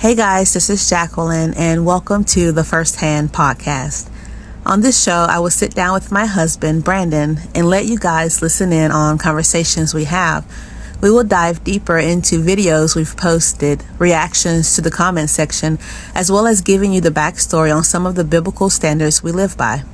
Hey guys, this is Jacqueline and welcome to the First Hand Podcast. On this show, I will sit down with my husband, Brandon, and let you guys listen in on conversations we have. We will dive deeper into videos we've posted, reactions to the comment section, as well as giving you the backstory on some of the biblical standards we live by.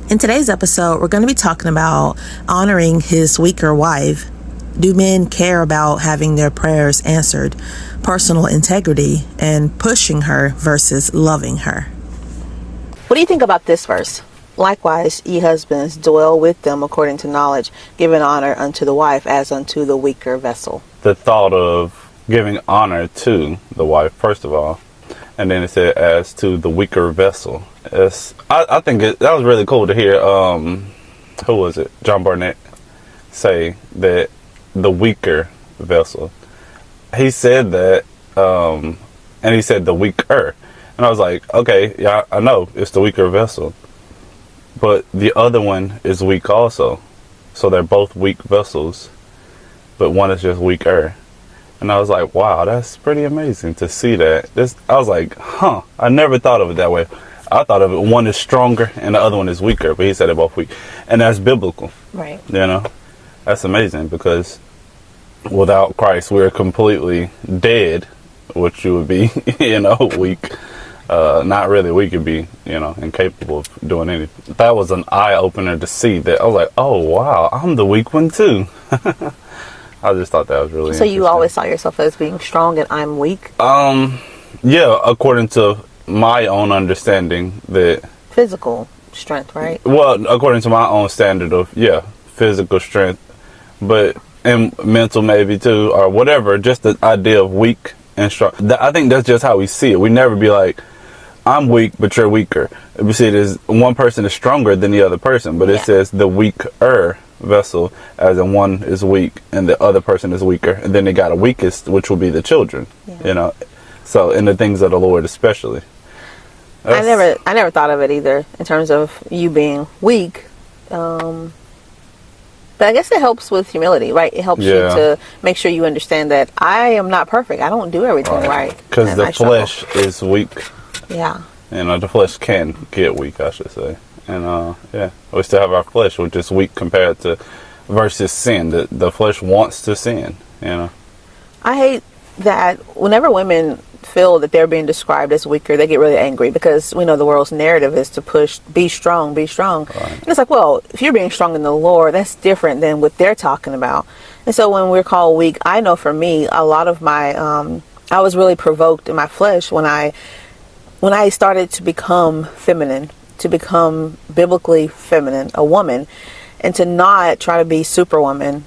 In today's episode, we're going to be talking about honoring his weaker wife. Do men care about having their prayers answered, personal integrity, and pushing her versus loving her? What do you think about this verse? Likewise, ye husbands, dwell with them according to knowledge, giving honor unto the wife as unto the weaker vessel. The thought of giving honor to the wife, first of all, and then it said as to the weaker vessel. I think that was really cool to hear, who was it? John Barnett say that the weaker vessel. He said that, and he said the weaker. And I was like, okay, yeah, I know it's the weaker vessel. But the other one is weak also. So they're both weak vessels. But one is just weaker. And I was like, wow, that's pretty amazing to see that. I was like, I never thought of it that way. I thought of it, one is stronger and the other one is weaker. But he said they're both weak. And that's biblical. Right. You know? That's amazing because without Christ, we're completely dead, which you would be, weak. Not really. We could be, incapable of doing anything. That was an eye-opener to see that. I was like, oh, wow, I'm the weak one, too. I just thought that was really interesting. So you always saw yourself as being strong and I'm weak? Yeah, according to my own understanding that... Physical strength, right? Well, according to my own standard of, physical strength. And mental maybe too, or whatever, just the idea of weak and strong. I think that's just how we see it. We never be like, I'm weak, but you're weaker. We see it as one person is stronger than the other person, but it says the weaker vessel, as in one is weak and the other person is weaker. And then they got a weakest, which will be the children, So in the things of the Lord especially. I never thought of it either in terms of you being weak. But I guess it helps with humility, right? It helps you to make sure you understand that I am not perfect. I don't do everything right. Because the flesh is weak. Yeah. The flesh can get weak, I should say. And, we still have our flesh, which is weak compared to versus sin. The flesh wants to sin, I hate that whenever women feel that they're being described as weaker, they get really angry because we know the world's narrative is to push, be strong, be strong. Right. And it's like, well, if you're being strong in the Lord, that's different than what they're talking about. And so when we're called weak, I know for me, a lot of my, I was really provoked in my flesh when I started to become feminine, to become biblically feminine, a woman, and to not try to be superwoman.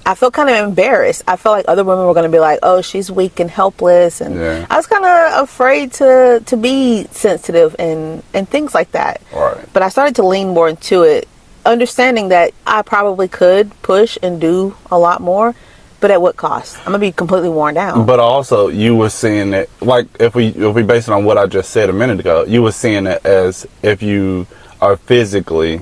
I felt kind of embarrassed. I felt like other women were going to be like, oh, she's weak and helpless. And I was kind of afraid to be sensitive and things like that. Right. But I started to lean more into it, understanding that I probably could push and do a lot more, but at what cost? I'm going to be completely worn down. But also, you were seeing it, like if we base it on what I just said a minute ago, you were seeing it as if you are physically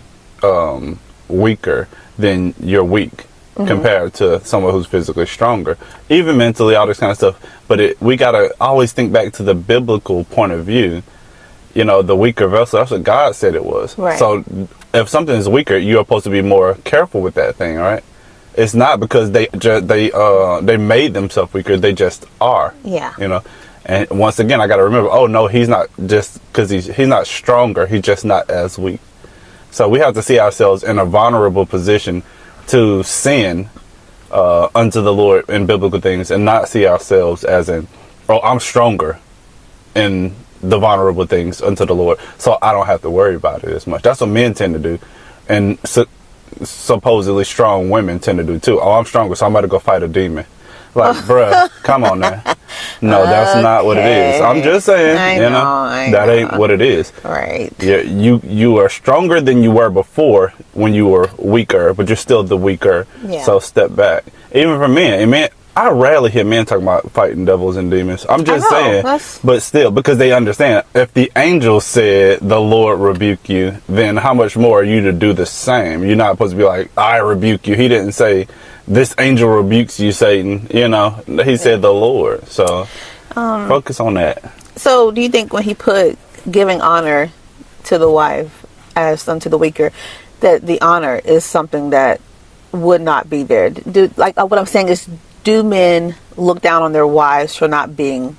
weaker, then you're weak. Mm-hmm. Compared to someone who's physically stronger, even mentally, all this kind of stuff. But we gotta always think back to the biblical point of view. The weaker vessel. That's what God said it was. Right. So if something is weaker, you're supposed to be more careful with that thing, right? It's not because they made themselves weaker. They just are. Yeah. And once again, I gotta remember. Oh no, he's not just because he's not stronger. He's just not as weak. So we have to see ourselves in a vulnerable position to sin unto the Lord in biblical things and not see ourselves as in, oh, I'm stronger in the vulnerable things unto the Lord, so I don't have to worry about it as much. That's what men tend to do. And supposedly strong women tend to do too. Oh, I'm stronger, so I'm about to go fight a demon. Like, bruh, come on now. No, that's not what it is. I'm just saying, I know. Ain't what it is. Right. You are stronger than you were before when you were weaker, but you're still the weaker. Yeah. So step back. Even for men, I rarely hear men talking about fighting devils and demons. I'm just saying, but still, because they understand, if the angel said the Lord rebuke you, then how much more are you to do the same? You're not supposed to be like, I rebuke you. He didn't say this angel rebukes you, Satan. You know, he said the Lord. So focus on that. So do you think when he put giving honor to the wife as unto the weaker, that the honor is something that would not be there? Like what I'm saying is, do men look down on their wives for not being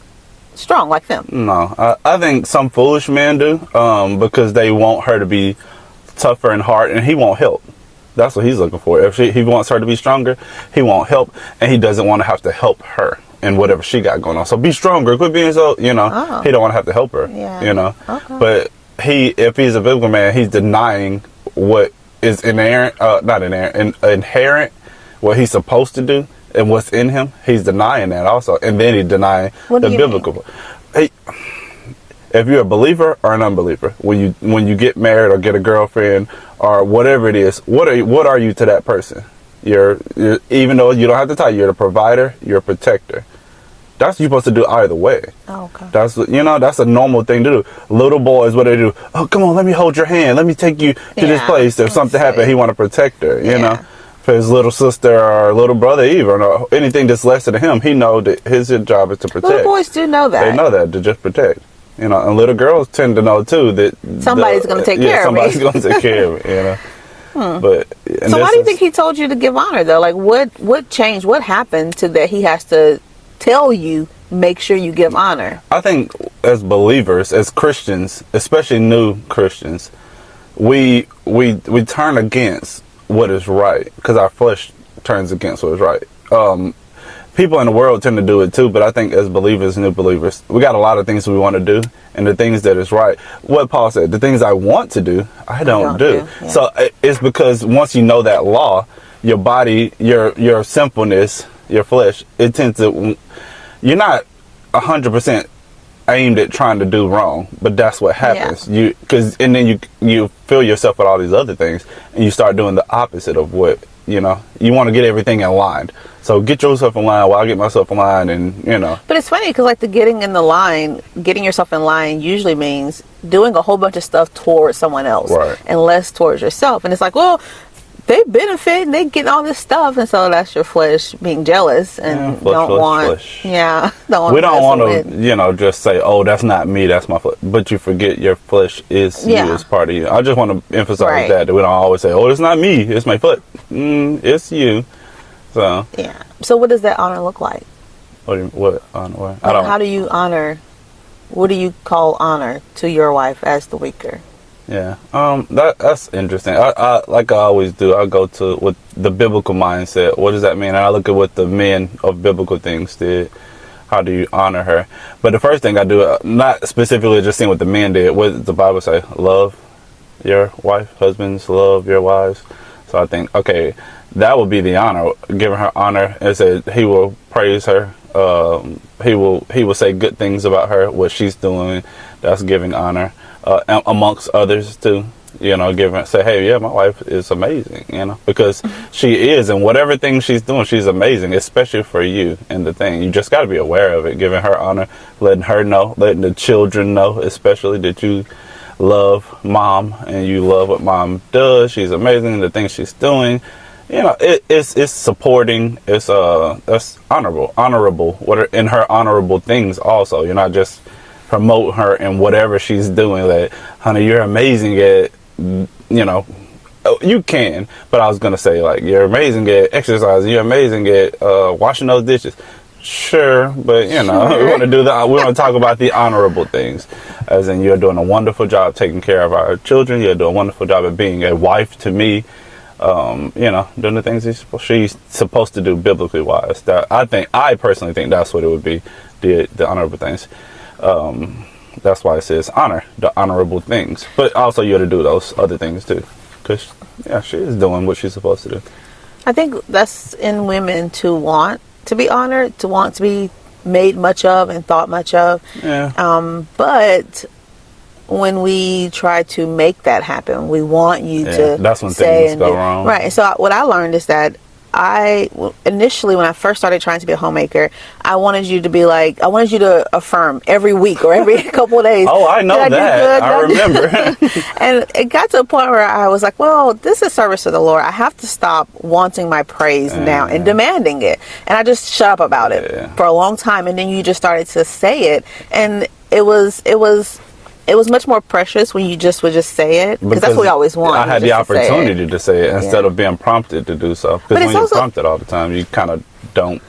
strong like them? No, I think some foolish men do, because they want her to be tougher and hard, and he won't help. That's what he's looking for. If he wants her to be stronger, he won't help, and he doesn't want to have to help her in whatever she got going on. So be stronger, quit being so, he don't want to have to help her, Okay. But if he's a biblical man, he's denying what is inherent, what he's supposed to do and what's in him. He's denying that also, and then he's denying the biblical. Hey, if you're a believer or an unbeliever, when you get married or get a girlfriend or whatever it is, what are you to that person? You're even though you don't have to tell, you're the provider, you're a protector. That's what you're supposed to do either way. Oh, okay. That's a normal thing to do. Little boys, what do they do? Oh, come on, let me hold your hand. Let me take you to this place. If something happened, he want to protect her, you know. For his little sister or little brother even, or anything that's lesser than him, he know that his job is to protect. Little boys do know that. They know that, to just protect. You know, and little girls tend to know too that somebody's going to take care of me. Somebody's going to take care of me, you know. But so why do you think he told you to give honor though? Like what changed? What happened to that he has to tell you, make sure you give honor? I think as believers, as Christians, especially new Christians, we turn against what is right because our flesh turns against what is right. People in the world tend to do it too, but I think as believers, new believers, we got a lot of things we want to do, and the things that is right. What Paul said, the things I want to do, I don't do. Yeah. So it's because once you know that law, your body, your sinfulness, your flesh, it tends to, you're not 100% aimed at trying to do wrong, but that's what happens. And then you fill yourself with all these other things, and you start doing the opposite of what, you want to get everything in line. So get yourself in line while I get myself in line, and But it's funny because like the getting yourself in line usually means doing a whole bunch of stuff towards someone else, right, and less towards yourself. And it's like, well, they benefit and they get all this stuff, and so that's your flesh being jealous and we don't want to just say, oh, that's not me, that's my flesh, but you forget your flesh is you, as part of you. I just want to emphasize that we don't always say, oh, it's not me, it's my foot. It's you. So so what does that honor look like? What honor? How do you honor? What do you call honor to your wife as the weaker? That's interesting. I like I always do, I go to with the biblical mindset. What does that mean? And I look at what the men of biblical things did. How do you honor her? But the first thing I do, not specifically just seeing what the men did, what does the Bible say? Love your wife, husbands, love your wives. So I think, okay, that would be the honor, giving her honor. It said he will praise her. He will say good things about her, what she's doing. That's giving honor. Amongst others too, say, hey, yeah, my wife is amazing, because she is, and whatever thing she's doing, she's amazing, especially for you. And the thing, you just got to be aware of it, giving her honor, letting her know, letting the children know, especially that you love mom and you love what mom does. She's amazing, the things she's doing. It's supporting. It's that's honorable. What are in her honorable things also. You're not just promote her in whatever she's doing. That, honey, you're amazing at, you can. But I was gonna say, like, you're amazing at exercising. You're amazing at washing those dishes. Sure, but we want to do that. We want to talk about the honorable things, as in you're doing a wonderful job taking care of our children. You're doing a wonderful job at being a wife to me. Doing the things she's supposed to do biblically wise. That I personally think that's what it would be, the honorable things. That's why it says honor, the honorable things. But also you got to do those other things too, because she is doing what she's supposed to do. I think that's in women to want to be honored, to want to be made much of and thought much of. But when we try to make that happen, we want you to that's when say things go wrong. Right. So what I learned is that initially, when I first started trying to be a homemaker, I wanted you to affirm every week or every couple of days. Oh, I know that. I remember. And it got to a point where I was like, well, this is service to the Lord. I have to stop wanting my praise now and demanding it. And I just shut up about it for a long time. And then you just started to say it. And it was much more precious when you just would just say it, because that's what we always want. I had the opportunity to say it instead of being prompted to do so. Because when you're prompted all the time, you kind of don't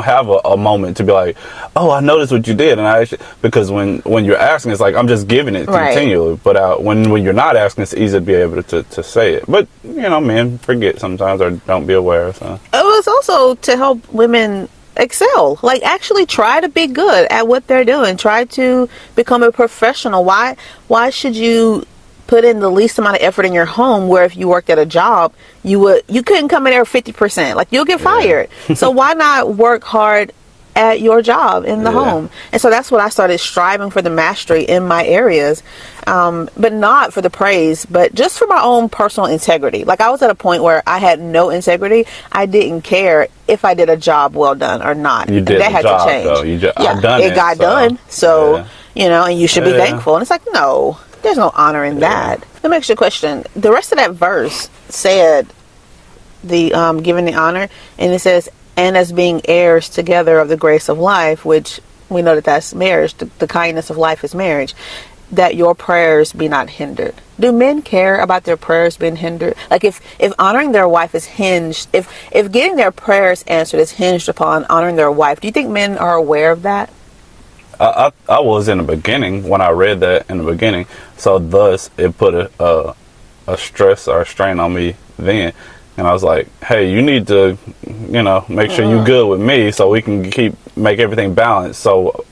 have a moment to be like, oh, I noticed what you did, and because when you're asking, it's like I'm just giving it continually. But when you're not asking, it's easy to be able to say it. But men forget sometimes or don't be aware. So it was also to help women excel, like actually try to be good at what they're doing, try to become a professional. Why should you put in the least amount of effort in your home, where if you worked at a job you couldn't come in there 50%, like you'll get fired. So why not work hard at your job in the home? And so that's what I started striving for, the mastery in my areas, but not for the praise, but just for my own personal integrity. Like I was at a point where I had no integrity. I didn't care if I did a job well done or not. You did that had job, to change. Though. It got done. So and you should be thankful. And it's like, no, there's no honor in that. Let me ask you a question. The rest of that verse said the giving the honor, and it says, and as being heirs together of the grace of life, which we know that's marriage. The kindness of life is marriage. That your prayers be not hindered. Do men care about their prayers being hindered? Like if honoring their wife is hinged, if getting their prayers answered is hinged upon honoring their wife, do you think men are aware of that? I was in the beginning when I read that in the beginning, so thus it put a stress or a strain on me then. And I was like, hey, you need to, make sure you're good with me so we can make everything balanced. So,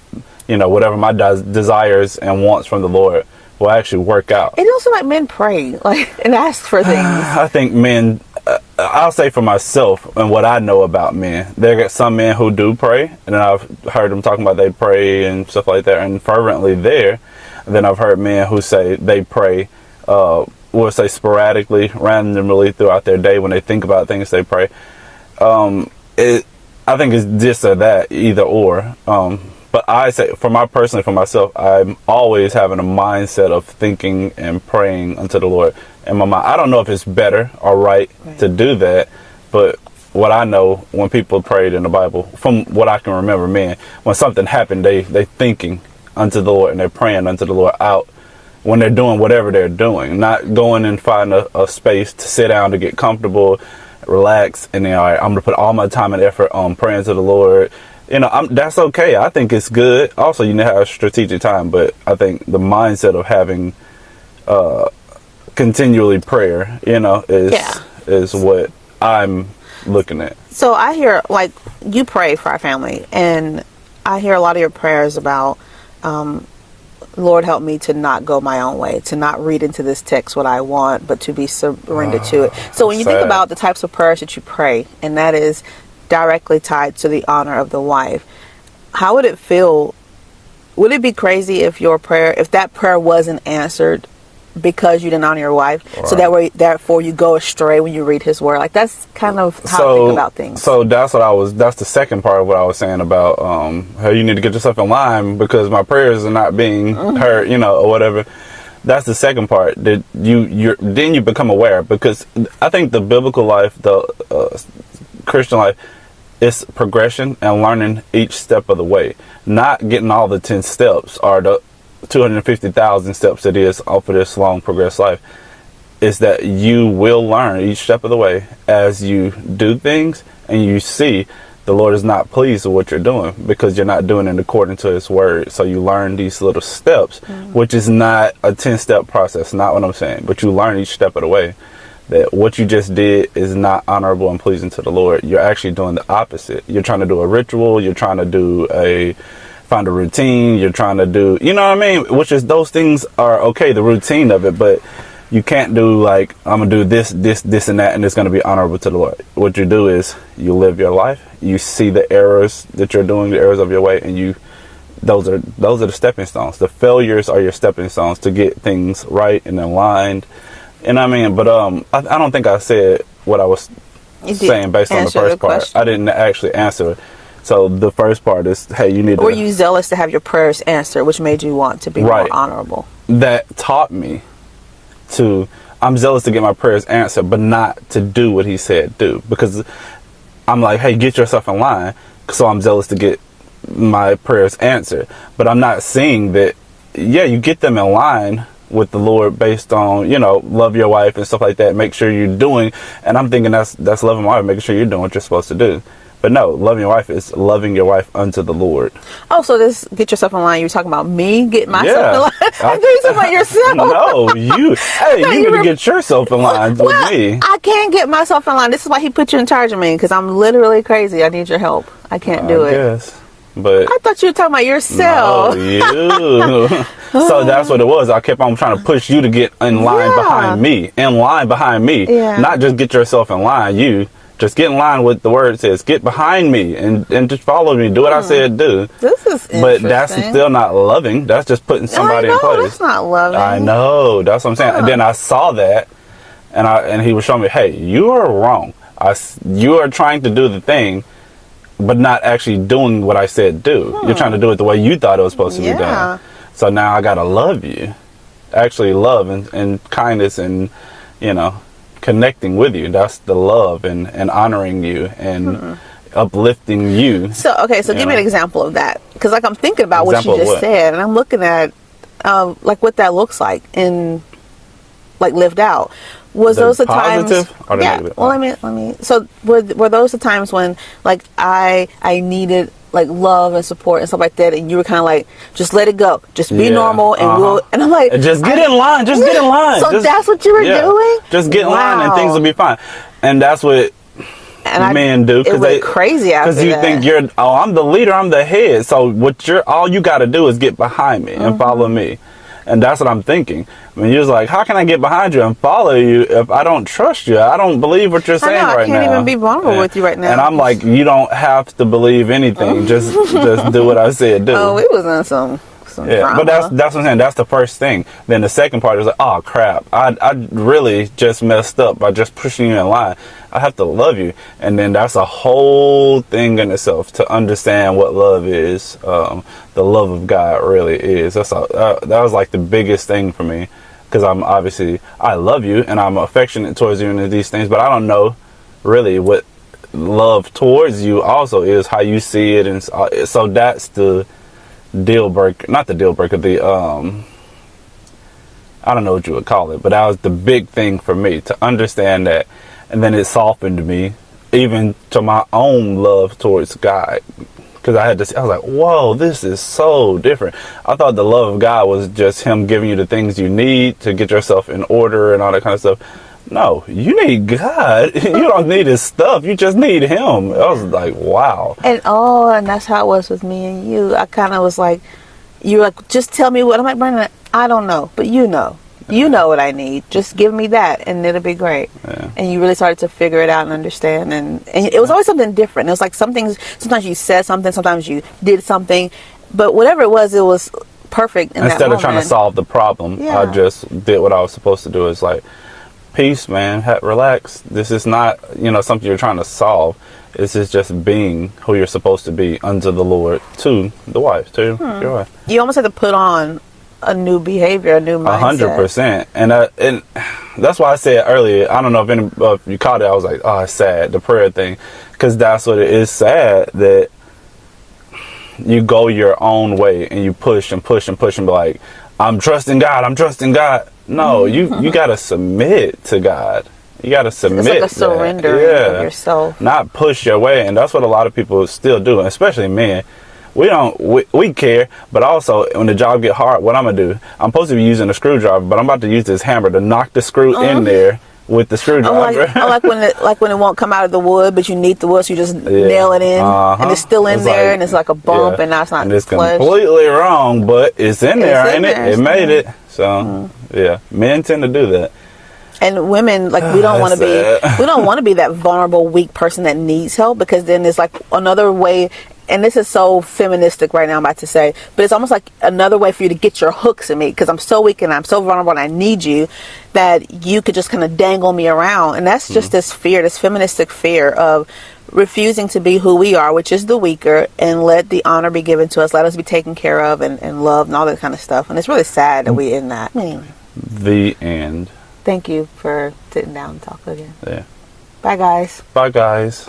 whatever my desires and wants from the Lord will actually work out. It also like men pray, and ask for things. I think men, I'll say for myself and what I know about men, there are some men who do pray, and I've heard them talking about they pray and stuff like that, and fervently there. And then I've heard men who say they pray, we'll say sporadically, randomly throughout their day when they think about things they pray. I think it's this or that, either or. But I say, for myself, I'm always having a mindset of thinking and praying unto the Lord in my mind. I don't know if it's better or right to do that, but what I know, when people prayed in the Bible, from what I can remember, when something happened, they thinking unto the Lord and they're praying unto the Lord out when they're doing whatever they're doing, not going and find a space to sit down to get comfortable, relax, and then, all right, I'm going to put all my time and effort on praying to the Lord. That's okay. I think it's good. Also, you have strategic time, but I think the mindset of having continually prayer, is what I'm looking at. So I hear, like, you pray for our family, and I hear a lot of your prayers about, Lord, help me to not go my own way, to not read into this text what I want, but to be surrendered to it. So when you think about the types of prayers that you pray, and that is directly tied to the honor of the wife, how would it feel? Would it be crazy if that prayer wasn't answered because you didn't honor your wife? Right. So therefore you go astray when you read his word. Like, that's kind of how I think about things. So that's the second part of what I was saying about how you need to get yourself in line because my prayers are not being heard, or whatever. That's the second part, that then you become aware, because I think the biblical life, the Christian life, is progression and learning each step of the way, not getting all the 10 steps or the 250,000 steps it is off of this long progressed life. Is that you will learn each step of the way as you do things, and you see the Lord is not pleased with what you're doing because you're not doing it according to his word. So you learn these little steps, which is not a 10-step process, not what I'm saying, but you learn each step of the way that what you just did is not honorable and pleasing to the Lord. You're actually doing the opposite. You're trying to do a ritual, you're trying to find a routine, you're trying to do, you know what I mean? Which is, those things are okay, the routine of it, but you can't do like, I'm going to do this, and that, and it's going to be honorable to the Lord. What you do is you live your life, you see the errors that you're doing, the errors of your way, and those are the stepping stones. The failures are your stepping stones to get things right and aligned. And I mean, but I don't think I said what I was saying based on the first part. Question. I didn't actually answer it. So the first part is, hey, you need to... Were you zealous to have your prayers answered, which made you want to be more honorable? That taught me to... I'm zealous to get my prayers answered, but not to do what he said do. Because I'm like, hey, get yourself in line. So I'm zealous to get my prayers answered. But I'm not seeing that, yeah, you get them in line with the Lord based on, you know, love your wife and stuff like that. Make sure you're doing... And I'm thinking that's loving my wife, making sure you're doing what you're supposed to do. But no, loving your wife is loving your wife unto the Lord. Oh, so this get yourself in line. You're talking about me getting myself in line. I thought you were talking about yourself. No, you. Hey, you need to get yourself in line with me. I can't get myself in line. This is why he put you in charge of me, because I'm literally crazy. I need your help. I can't do it. Yes, but I thought you were talking about yourself. No, you. So that's what it was. I kept on trying to push you to get in line behind me. In line behind me. Yeah. Not just get yourself in line. You. Just get in line with the word says. Get behind me and just follow me. Do what I said do. This is interesting. But that's still not loving. That's just putting somebody in place. That's not loving. I know. That's what I'm saying. And then I saw that, and he was showing me, hey, you are wrong. You are trying to do the thing, but not actually doing what I said do. You're trying to do it the way you thought it was supposed to be done. So now I gotta love you. Actually love and kindness and, you know, connecting with you. That's the love and honoring you and uplifting you. So okay, so give me an example of that, because like I'm thinking about what you just said, and I'm looking at like what that looks like in like lived out. Was those the times? Or the negative? Well, let me. So were those the times when like I needed like love and support and stuff like that, and you were kind of like, just let it go, just be normal, and we'll. And I'm like, just get in line, just get in line. So that's what you were doing. Just get in line, and things will be fine. And that's what men do, because they crazy because you think you're. Oh, I'm the leader, I'm the head. So all you got to do is get behind me and follow me. And that's what I'm thinking. I mean, you're like, how can I get behind you and follow you if I don't trust you? I don't believe what you're saying right now. I can't even be vulnerable with you right now. And I'm like, you don't have to believe anything. Just do what I said do. Oh, it was on some drama. But that's what I'm saying. That's the first thing. Then the second part is like, oh crap, I really just messed up by just pushing you in line. I have to love you. And then that's a whole thing in itself to understand what love is. The love of God really is. That was like the biggest thing for me, because I love you and I'm affectionate towards you and these things, but I don't know really what love towards you also is, how you see it. And so that's the deal breaker, not the deal breaker, the I don't know what you would call it, but that was the big thing for me, to understand that. And then it softened me even to my own love towards God, because I was like, whoa, this is so different. I thought the love of God was just him giving you the things you need to get yourself in order and all that kind of stuff. No, you need God. You don't need his stuff. You just need him. I was like, wow. And that's how it was with me and you. I kind of was like, you were like, just tell me what. I'm like, Brandon, I don't know, but you know. You know what I need. Just give me that, and it'll be great. Yeah. And you really started to figure it out and understand. And it was always something different. It was like sometimes you said something, sometimes you did something. But whatever it was perfect in that moment. Instead of trying to solve the problem, I just did what I was supposed to do. It's like, peace, man. Relax. This is not, something you're trying to solve. This is just being who you're supposed to be unto the Lord, to the wife, to your wife. You almost had to put on a new behavior, a new mindset. 100%. And that's why I said earlier, I don't know if you caught it, I was like, oh, it's sad, the prayer thing. Because that's what it is, sad that you go your own way and you push and push and push and be like, I'm trusting God. No, you got to submit to God. You got to submit. It's like a surrender of yourself. Not push your way. And that's what a lot of people still do, especially men. We care, but also when the job get hard, what I'm gonna do? I'm supposed to be using a screwdriver, but I'm about to use this hammer to knock the screw in there with the screwdriver. I like when it won't come out of the wood, but you need the wood, so you just nail it in, and it's still in there, and it's like a bump, and now it's not. And it's flush. Completely wrong, but it's in there, ain't it? It made it. So men tend to do that. And women, like, we don't want to be that vulnerable, weak person that needs help, because then there's like another way and this is so feministic right now, I'm about to say, but it's almost like another way for you to get your hooks in me, because I'm so weak and I'm so vulnerable and I need you, that you could just kind of dangle me around. And that's just this fear, this feministic fear of refusing to be who we are, which is the weaker, and let the honor be given to us, let us be taken care of and loved and all that kind of stuff. And it's really sad that we end that. Anyway. The end. Thank you for sitting down and talking again. Yeah. Bye, guys. Bye, guys.